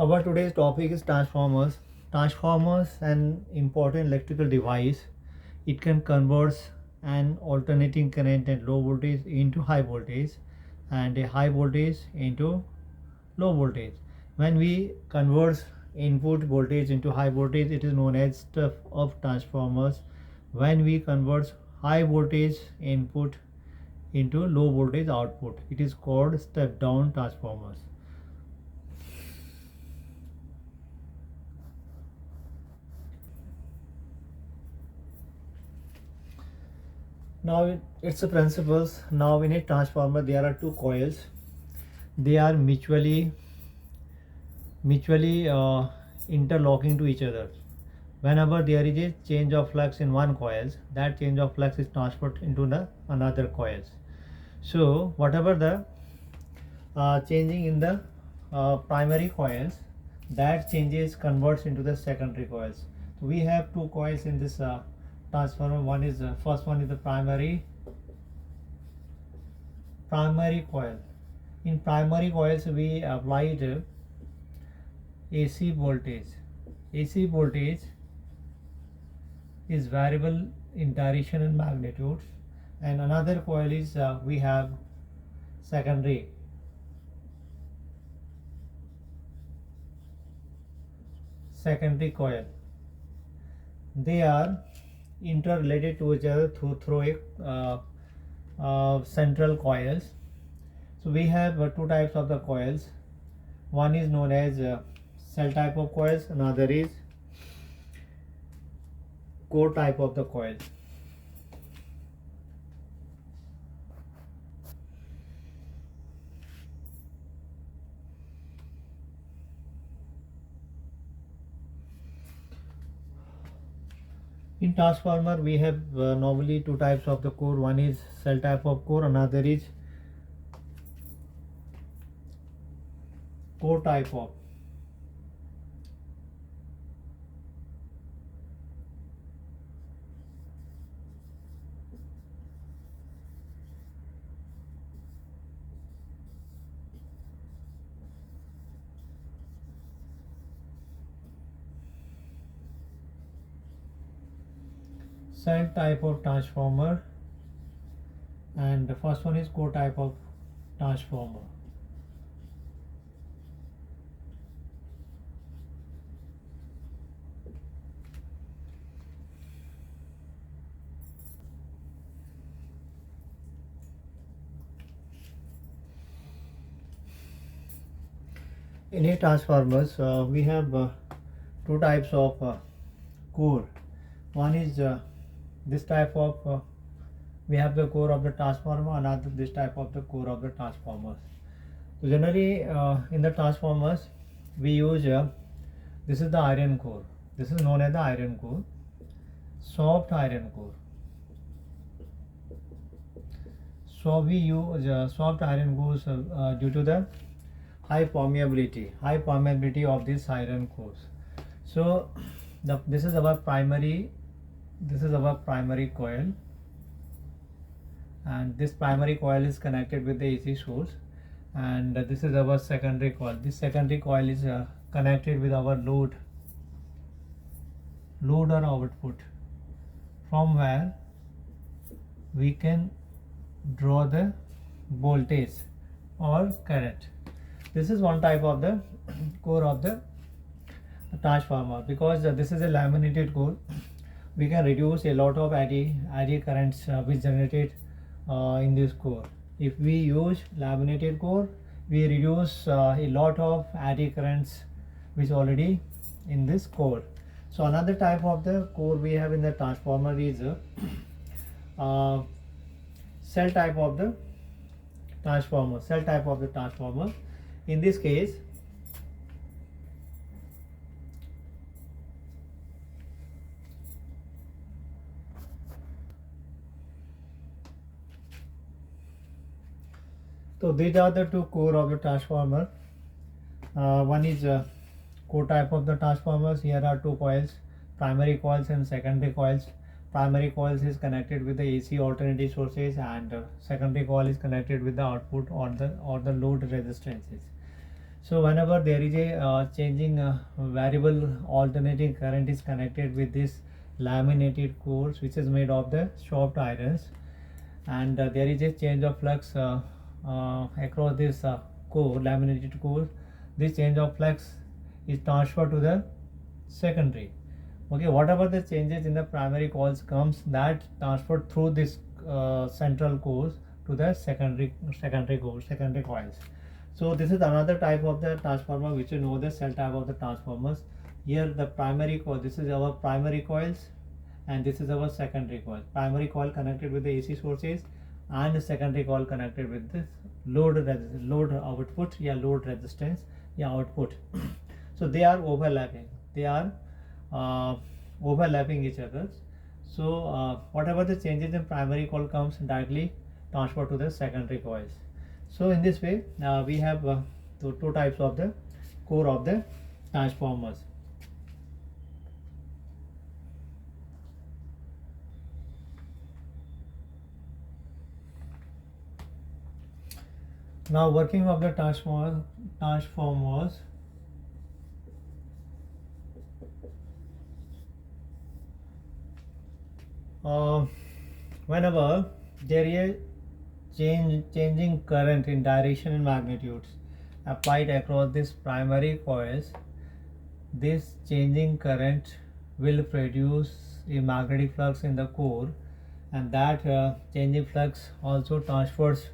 Our today's topic is transformers. Transformers an important electrical device. It can convert an alternating current at low voltage into high voltage and a high voltage into low voltage. When we convert input voltage into high voltage, it is known as step of transformers. When we convert high voltage input into low voltage output, it is called step down transformers. Now it's the principles. Now in a transformer there are two coils. They are mutually interlocking to each other. Whenever there is a change of flux in one coils, that change of flux is transferred into the another coils. So whatever the changing in the primary coils, that changes converts into the secondary coils. So we have two coils in this transformer. One is first one is the primary coil. In primary coils we applied AC voltage. AC voltage is variable in direction and magnitude, and another coil is we have secondary coil. They are interrelated to each other through a central coils. So we have two types of the coils. One is known as cell type of coils, another is core type of the coil. In transformer we have normally two types of the core. One is cell type of core, another is core type of. Cell type of transformer, and the first one is core type of transformer. In a transformers we have two types of core. One is this type of we have the core of the transformer, another this type of the core of the transformers. So generally in the transformers we use this is the iron core. This is known as the iron core, soft iron core. So we use soft iron cores due to the high permeability of these iron cores. So this is our primary coil, and this primary coil is connected with the AC source, and this is our secondary coil. This secondary coil is connected with our load or output, from where we can draw the voltage or current. This is one type of the core of the transformer. Because this is a laminated core, we can reduce a lot of eddy currents which generated in this core. If we use laminated core, we reduce a lot of eddy currents which already in this core. So another type of the core we have in the transformer is cell type of the transformer. In this case so these are the two core of the transformer. One is core type of the transformers. Here are two coils, primary coils and secondary coils. Primary coils is connected with the AC alternating sources, and secondary coil is connected with the output or the load resistances. So whenever there is a changing variable alternating current is connected with this laminated cores which is made of the soft irons, and there is a change of flux across this core, laminated core, this change of flux is transferred to the secondary. Okay, whatever the changes in the primary coils comes, that transferred through this central cores to the secondary coils. So this is another type of the transformer which you know, the cell type of the transformers. Here the primary coil, this is our primary coils, and this is our secondary coil. Primary coil connected with the AC sources, and the secondary coil connected with this load output, load resistance, output. So they are overlapping. They are overlapping each other. So whatever the changes in primary coil comes directly transferred to the secondary coils. So in this way we have two types of the core of the transformers. Now working of the transformers. Whenever there is changing current in direction and magnitudes applied across these primary coils, this changing current will produce a magnetic flux in the core, and that changing flux also transfers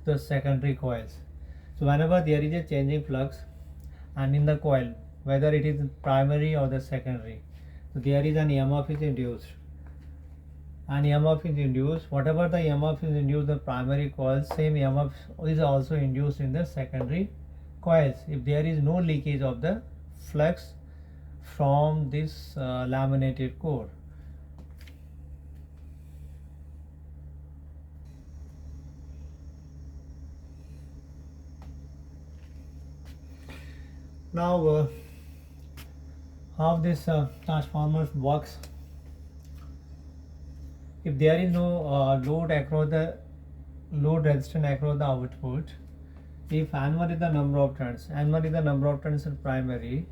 to the secondary coils. So whenever there is a changing flux and in the coil, whether it is primary or the secondary, so there is an EMF is induced. And EMF is induced, whatever the EMF is induced in the primary coils, same EMF is also induced in the secondary coils if there is no leakage of the flux from this laminated core. Now how this transformer works. If there is no load resistance across the output, if N1 is the number of turns, N1 is the number of turns in primary,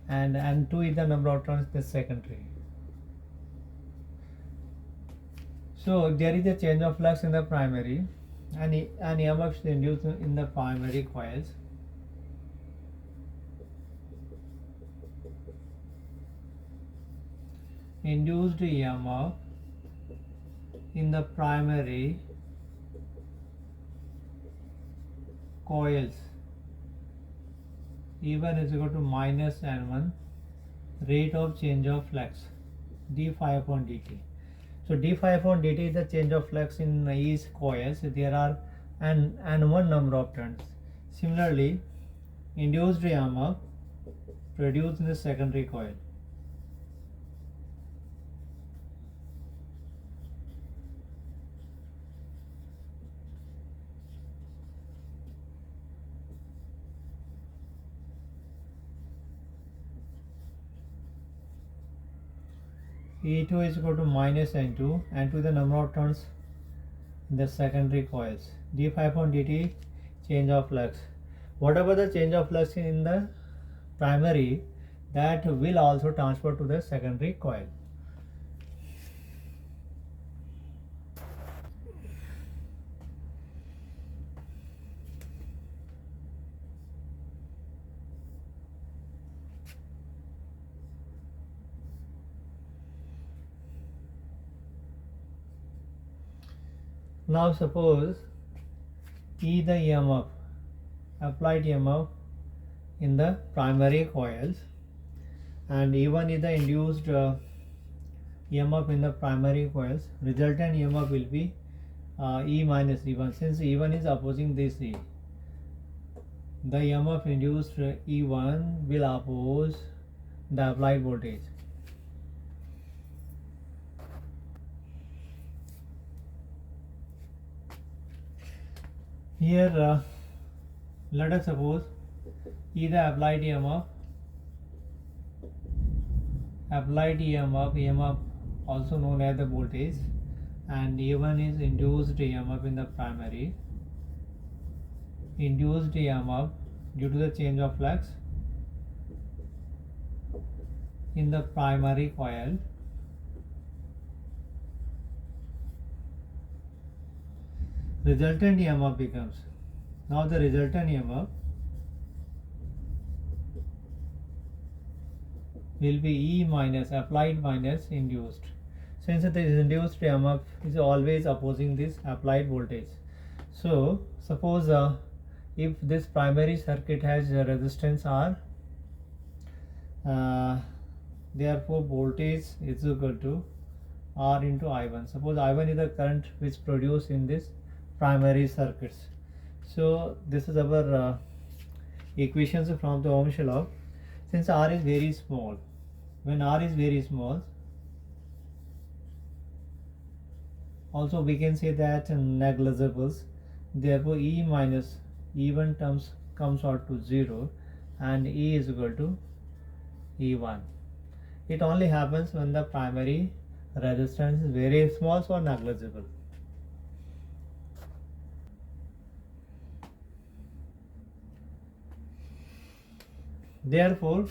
and N2 is the number of turns in the secondary. So if there is a change of flux in the primary, and EMF is induced in the primary coils, induced EMF in the primary coils E1 is equal to minus N1 rate of change of flux d phi upon dt. So d phi upon dt is the change of flux in each coils. There are N1 number of turns. Similarly, induced EMF produced in the secondary coil. E2 is equal to minus N2, N2 is the number of turns in the secondary coils. d phi upon dt change of flux. Whatever the change of flux in the primary, that will also transfer to the secondary coil. Now suppose E the EMF, applied EMF in the primary coils, and E1 is the induced EMF in the primary coils. Resultant EMF will be E minus E1. Since E1 is opposing this E, the EMF induced E1 will oppose the applied voltage. Here let us suppose E the applied EMF, EMF also known as the voltage, and E1 is induced EMF in the primary. Induced EMF due to the change of flux in the primary coil, resultant EMF becomes, now the resultant EMF will be E minus applied minus induced. Since the induced EMF is always opposing this applied voltage. So suppose if this primary circuit has a resistance R, therefore voltage is equal to R into I1. Suppose I1 is the current which produced in this primary circuits. So this is our equations from the Ohm's law. Since R is very small, when R is very small, also we can say that negligibles, therefore E minus E1 terms comes out to 0 and E is equal to E1. It only happens when the primary resistance is very small or negligible. Therefore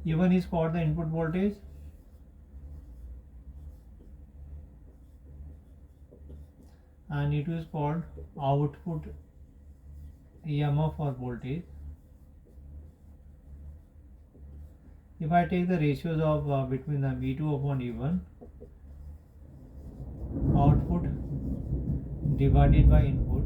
E1 is called the input voltage and E2 is called output EMF or voltage. If I take the ratios of between them E2 upon E1, output divided by input,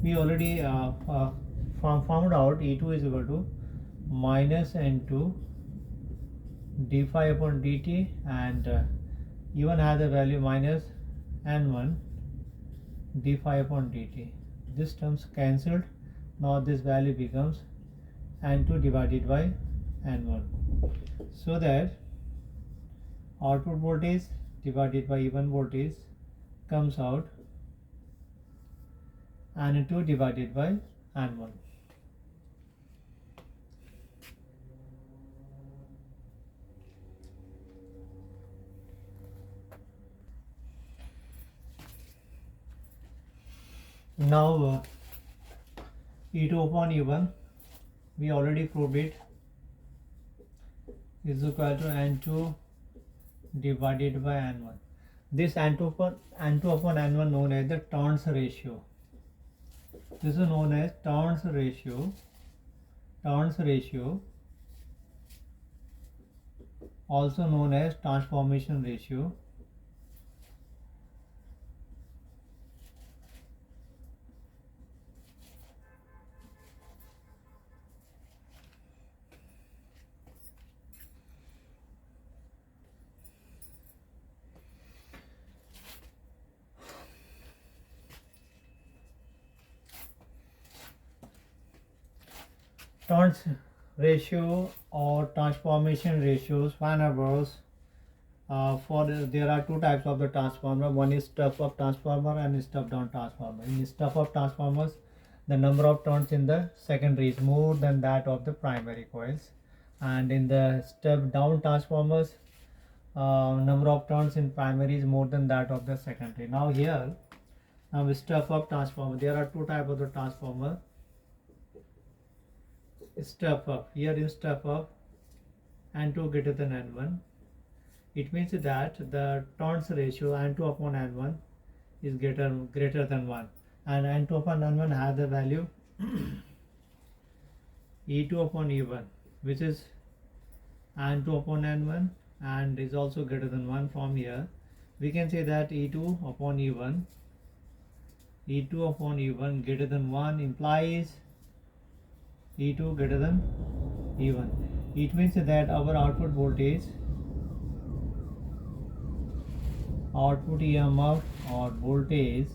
we already found out E2 is equal to minus N2 d phi upon dt, and E1 has a value minus N1 d phi upon dt. This terms cancelled. Now this value becomes N2 divided by N1, so that output voltage divided by E1 voltage comes out N2 divided by N1. Now E2 upon E1, we already proved it, is equal to N2 divided by N1. This N2 upon N1 known as the turns ratio. This is known as turns ratio, also known as transformation ratio. Turns ratio or transformation ratios, whenever there are two types of the transformer. One is step-up transformer and step-down transformer. In step-up transformers, the number of turns in the secondary is more than that of the primary coils, and in the step-down transformers, number of turns in primary is more than that of the secondary. Now here, step-up transformer, there are two types of the transformer. Step up, here in step up N2 greater than N1, it means that the turns ratio N2 upon N1 is greater than 1, and N2 upon N1 has the value E2 upon E1, which is N2 upon N1 and is also greater than 1. From here we can say that E2 upon E1 greater than 1 implies E2 greater than E1. It means that our output voltage, output EMF or voltage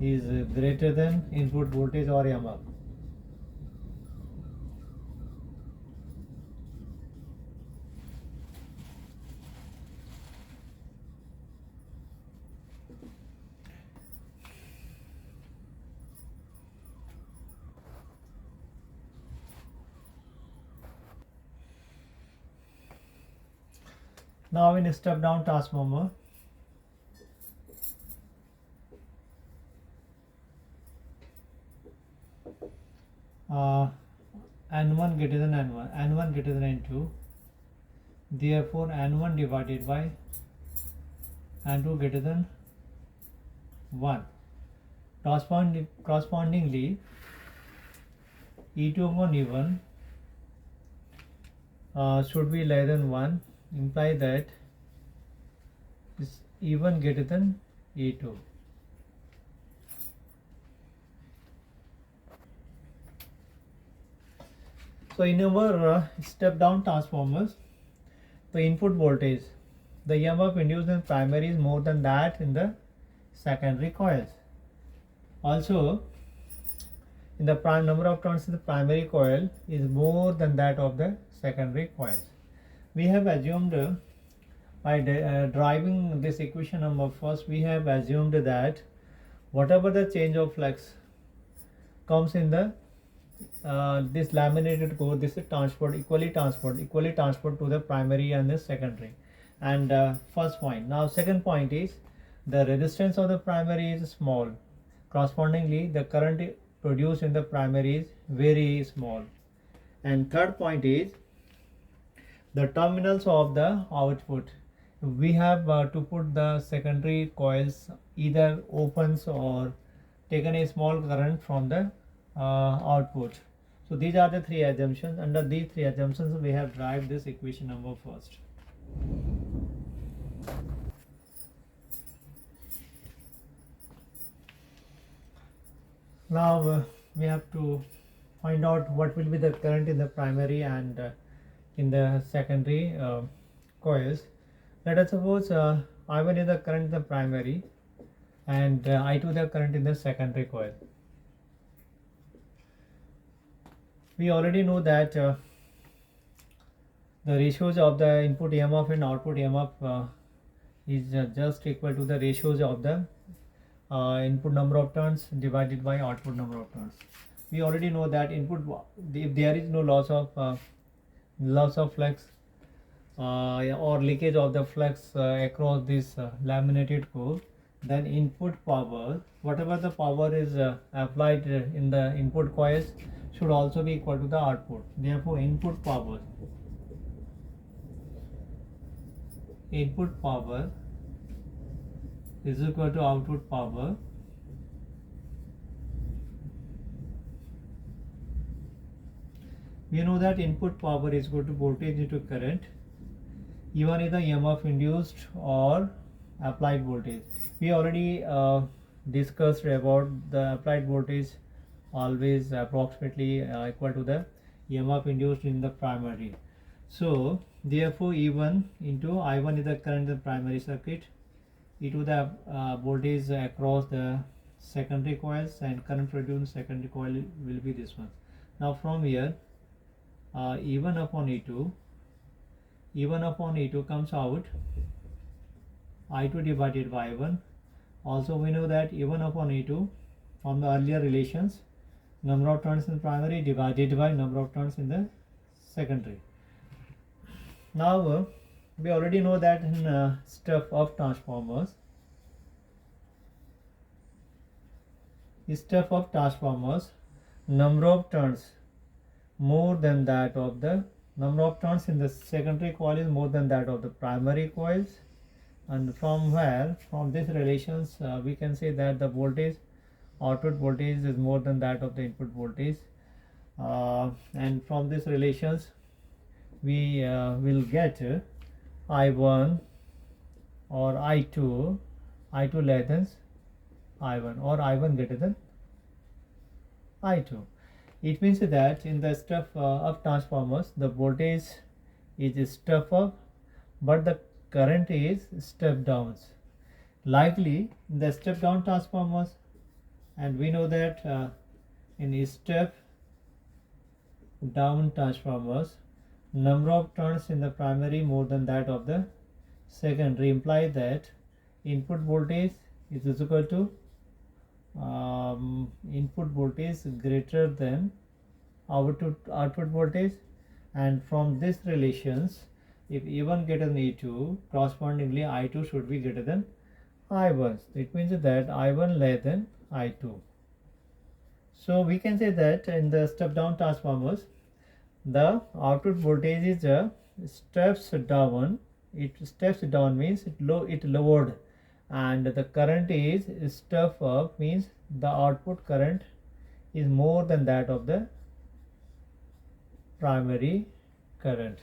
is greater than input voltage or EMF. Now in a step down transformer, uh, n1 greater than n1, n1 greater than n2, therefore n1 divided by n2 greater than 1. Correspondingly, E2 upon E1 should be less than 1, imply that is E1 greater than E2. So in our step down transformers, the input voltage, the EMF induced in primary is more than that in the secondary coils. Also, in the prime number of turns in the primary coil is more than that of the secondary coils. We have assumed by deriving this equation number first, we have assumed that whatever the change of flux comes in the this laminated core, this is equally transferred to the primary and the secondary. And first point. Now second point is the resistance of the primary is small. Correspondingly, the current produced in the primary is very small. And third point is the terminals of the output. We have to put the secondary coils either opens or taken a small current from the output. So these are the three assumptions. Under these three assumptions, we have derived this equation number first. Now we have to find out what will be the current in the primary and in the secondary coils. Let us suppose I1 is the current in the primary and I2 the current in the secondary coil. We already know that the ratios of the input EMF and output EMF is just equal to the ratios of the input number of turns divided by output number of turns. We already know that if there is no loss of flux or leakage of the flux across this laminated core, then input power, whatever the power is applied in the input coils, should also be equal to the output. Therefore, input power is equal to output power we know that input power is equal to voltage into current. Even if the EMF induced or applied voltage. We already discussed about the applied voltage always approximately equal to the EMF induced in the primary. So therefore E1 into I1 is the current in the primary circuit, E2 the voltage across the secondary coils, and current produced in secondary coil will be this one. Now from here E1 upon E2 comes out I2 divided by I1. Also we know that E1 upon E2 from the earlier relations, number of turns in primary divided by number of turns in the secondary. Now we already know that in step of transformers, number of turns more than that of the number of turns in the secondary coil is more than that of the primary coils. And from this relations we can say that the output voltage is more than that of the input voltage, and from these relations we will get I1 or I2 less than I1 or I1 greater than I2. It means that in the step up transformers the voltage is step up but the current is step downs. Likely in the step down transformers, and we know that in step down transformers number of turns in the primary more than that of the secondary, imply that input voltage is equal to input voltage greater than output voltage. And from these relations, if E1 greater than E2, correspondingly I2 should be greater than I1. It means that I1 less than I2. So we can say that in the step down transformers, the output voltage is steps down. It steps down means it lowered, and the current is step up means the output current is more than that of the primary current.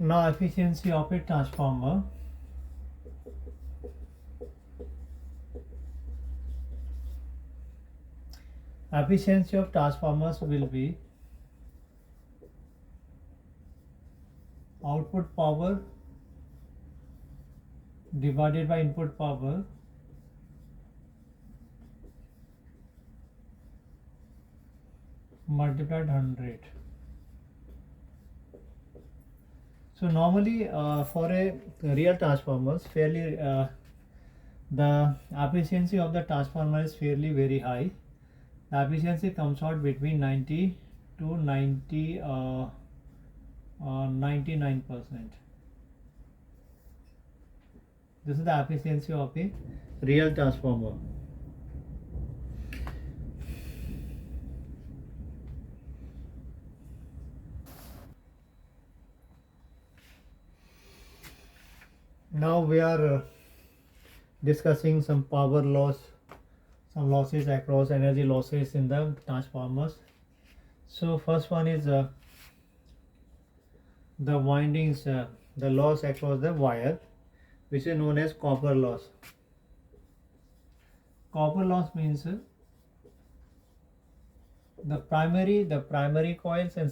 Now efficiency of a transformer. Efficiency of transformers will be output power divided by input power multiplied 100. So normally for a real transformers, fairly the efficiency of the transformer is fairly very high. The efficiency comes out between 90 to 99%. This is the efficiency of a real transformer. Now we are discussing some power loss, some losses across energy losses in the transformers. So first one is the windings, the loss across the wire, which is known as copper loss. Copper loss means the primary coils and